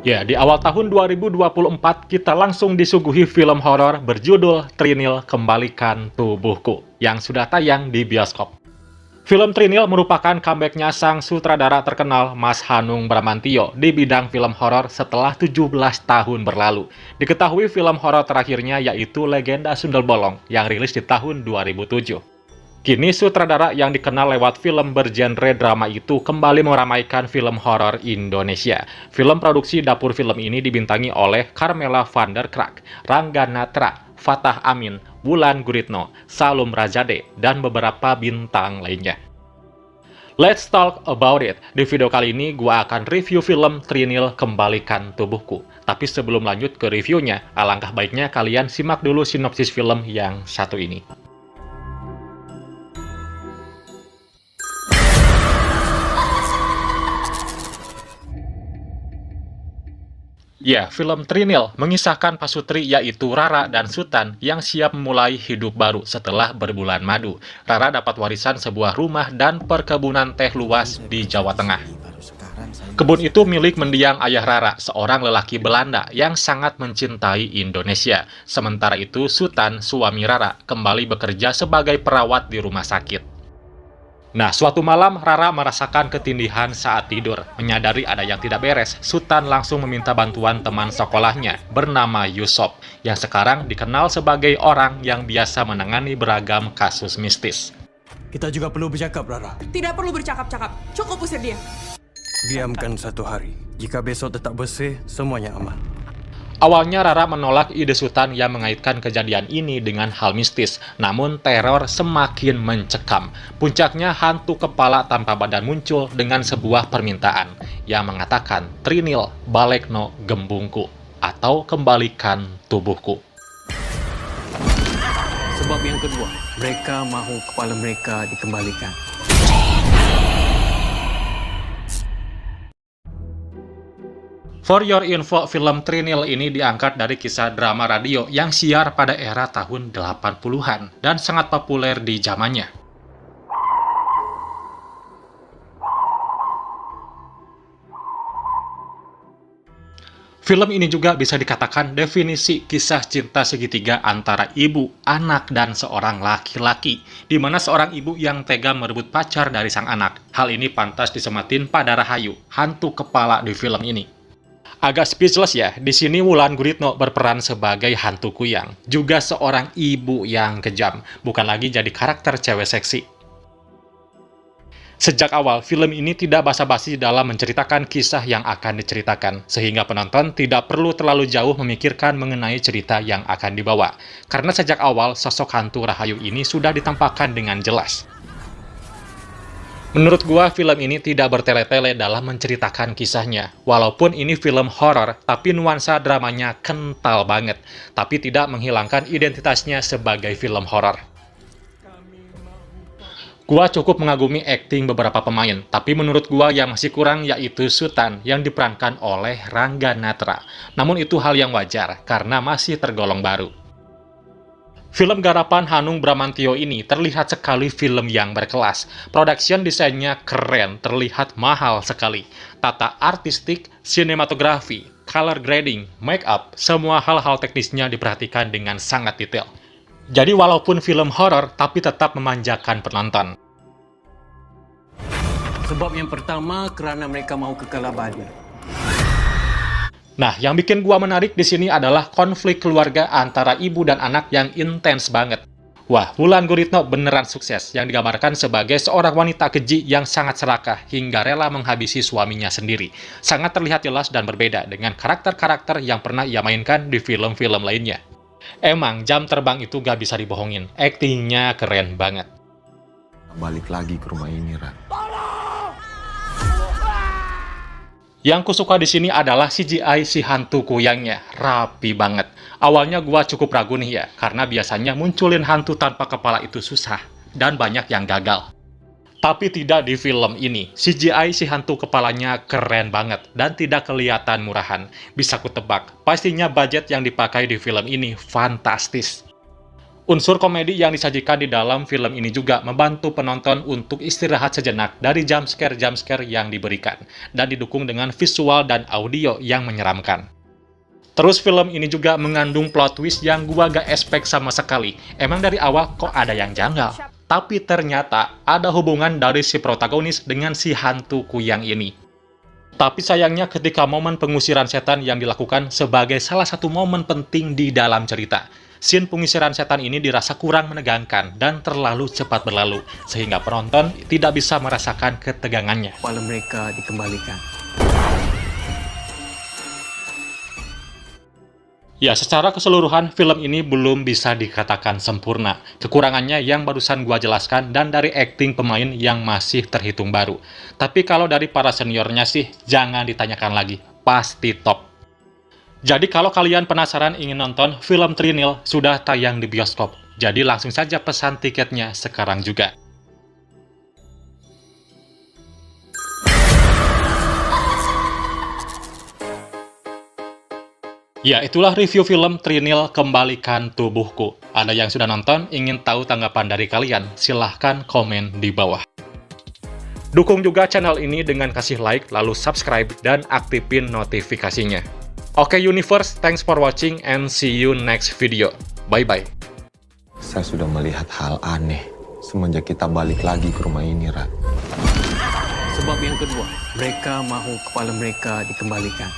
Ya, di awal tahun 2024 kita langsung disuguhi film horor berjudul Trinil Kembalikan Tubuhku yang sudah tayang di bioskop. Film Trinil merupakan comeback-nya sang sutradara terkenal Mas Hanung Bramantyo di bidang film horor setelah 17 tahun berlalu. Diketahui film horor terakhirnya yaitu Legenda Sundel Bolong yang rilis di tahun 2007. Kini sutradara yang dikenal lewat film bergenre drama itu kembali meramaikan film horor Indonesia. Film produksi dapur film ini dibintangi oleh Carmela van der Kraak, Rangga Natra, Fatah Amin, Wulan Guritno, Salum Razade, dan beberapa bintang lainnya. Let's talk about it. Di video kali ini gua akan review film Trinil Kembalikan Tubuhku. Tapi sebelum lanjut ke reviewnya, alangkah baiknya kalian simak dulu sinopsis film yang satu ini. Ya, film Trinil mengisahkan pasutri yaitu Rara dan Sutan yang siap memulai hidup baru setelah berbulan madu. Rara dapat warisan sebuah rumah dan perkebunan teh luas di Jawa Tengah. Kebun itu milik mendiang ayah Rara, seorang lelaki Belanda yang sangat mencintai Indonesia. Sementara itu, Sutan, suami Rara, kembali bekerja sebagai perawat di rumah sakit. Nah, suatu malam Rara merasakan ketindihan saat tidur. Menyadari ada yang tidak beres, Sutan langsung meminta bantuan teman sekolahnya bernama Yusop, yang sekarang dikenal sebagai orang yang biasa menangani beragam kasus mistis. Kita juga perlu bercakap, Rara. Tidak perlu bercakap-cakap, cukup usir dia. Diamkan 1 hari. Jika besok tetap bersih, semuanya aman. Awalnya Rara menolak ide Sutan yang mengaitkan kejadian ini dengan hal mistis, namun teror semakin mencekam. Puncaknya hantu kepala tanpa badan muncul dengan sebuah permintaan yang mengatakan Trinil balekno gembungku atau kembalikan tubuhku. Sebab yang kedua, mereka mahu kepala mereka dikembalikan. For your info, film Trinil ini diangkat dari kisah drama radio yang siar pada era tahun 80-an dan sangat populer di zamannya. Film ini juga bisa dikatakan definisi kisah cinta segitiga antara ibu, anak, dan seorang laki-laki, di mana seorang ibu yang tega merebut pacar dari sang anak. Hal ini pantas disematin pada Rahayu, hantu kepala di film ini. Agak speechless ya, di sini Wulan Guritno berperan sebagai hantu kuyang, juga seorang ibu yang kejam, bukan lagi jadi karakter cewek seksi. Sejak awal, film ini tidak basa-basi dalam menceritakan kisah yang akan diceritakan, sehingga penonton tidak perlu terlalu jauh memikirkan mengenai cerita yang akan dibawa. Karena sejak awal, sosok hantu Rahayu ini sudah ditampakkan dengan jelas. Menurut gua, film ini tidak bertele-tele dalam menceritakan kisahnya. Walaupun ini film horor, tapi nuansa dramanya kental banget. Tapi tidak menghilangkan identitasnya sebagai film horor. Gua cukup mengagumi akting beberapa pemain, tapi menurut gua yang masih kurang yaitu Sutan yang diperankan oleh Rangga Natra. Namun itu hal yang wajar, karena masih tergolong baru. Film garapan Hanung Bramantyo ini terlihat sekali film yang berkelas. Production desainnya keren, terlihat mahal sekali. Tata artistik, sinematografi, color grading, make up, semua hal-hal teknisnya diperhatikan dengan sangat detail. Jadi walaupun film horor, tapi tetap memanjakan penonton. Sebab yang pertama, kerana mereka mahu kekal abadi. Nah, yang bikin gua menarik di sini adalah konflik keluarga antara ibu dan anak yang intens banget. Wah, Wulan Guritno beneran sukses, yang digambarkan sebagai seorang wanita keji yang sangat serakah hingga rela menghabisi suaminya sendiri. Sangat terlihat jelas dan berbeda dengan karakter-karakter yang pernah ia mainkan di film-film lainnya. Emang, jam terbang itu gak bisa dibohongin, aktingnya keren banget. Balik lagi ke rumah ini, Ran. Yang kusuka di sini adalah CGI si hantu kuyangnya, rapi banget. Awalnya gua cukup ragu nih ya, karena biasanya munculin hantu tanpa kepala itu susah, dan banyak yang gagal. Tapi tidak di film ini, CGI si hantu kepalanya keren banget, dan tidak kelihatan murahan. Bisa kutebak, pastinya budget yang dipakai di film ini fantastis. Unsur komedi yang disajikan di dalam film ini juga membantu penonton untuk istirahat sejenak dari jumpscare-jumpscare yang diberikan, dan didukung dengan visual dan audio yang menyeramkan. Terus film ini juga mengandung plot twist yang gua gak expect sama sekali. Emang dari awal kok ada yang janggal? Tapi ternyata ada hubungan dari si protagonis dengan si hantu kuyang ini. Tapi sayangnya ketika momen pengusiran setan yang dilakukan sebagai salah satu momen penting di dalam cerita, scene pengusiran setan ini dirasa kurang menegangkan dan terlalu cepat berlalu, sehingga penonton tidak bisa merasakan ketegangannya. Kepala mereka dikembalikan. Ya, secara keseluruhan film ini belum bisa dikatakan sempurna. Kekurangannya yang barusan gua jelaskan dan dari akting pemain yang masih terhitung baru. Tapi kalau dari para seniornya sih, jangan ditanyakan lagi. Pasti top. Jadi kalau kalian penasaran ingin nonton, film Trinil sudah tayang di bioskop. Jadi langsung saja pesan tiketnya sekarang juga. Ya, itulah review film Trinil Kembalikan Tubuhku. Ada yang sudah nonton, ingin tahu tanggapan dari kalian? Silahkan komen di bawah. Dukung juga channel ini dengan kasih like, lalu subscribe, dan aktifin notifikasinya. Oke Universe, thanks for watching and see you next video. Bye-bye. Saya sudah melihat hal aneh semenjak kita balik lagi ke rumah ini, Rat. Sebab yang kedua, mereka mahu kepala mereka dikembalikan.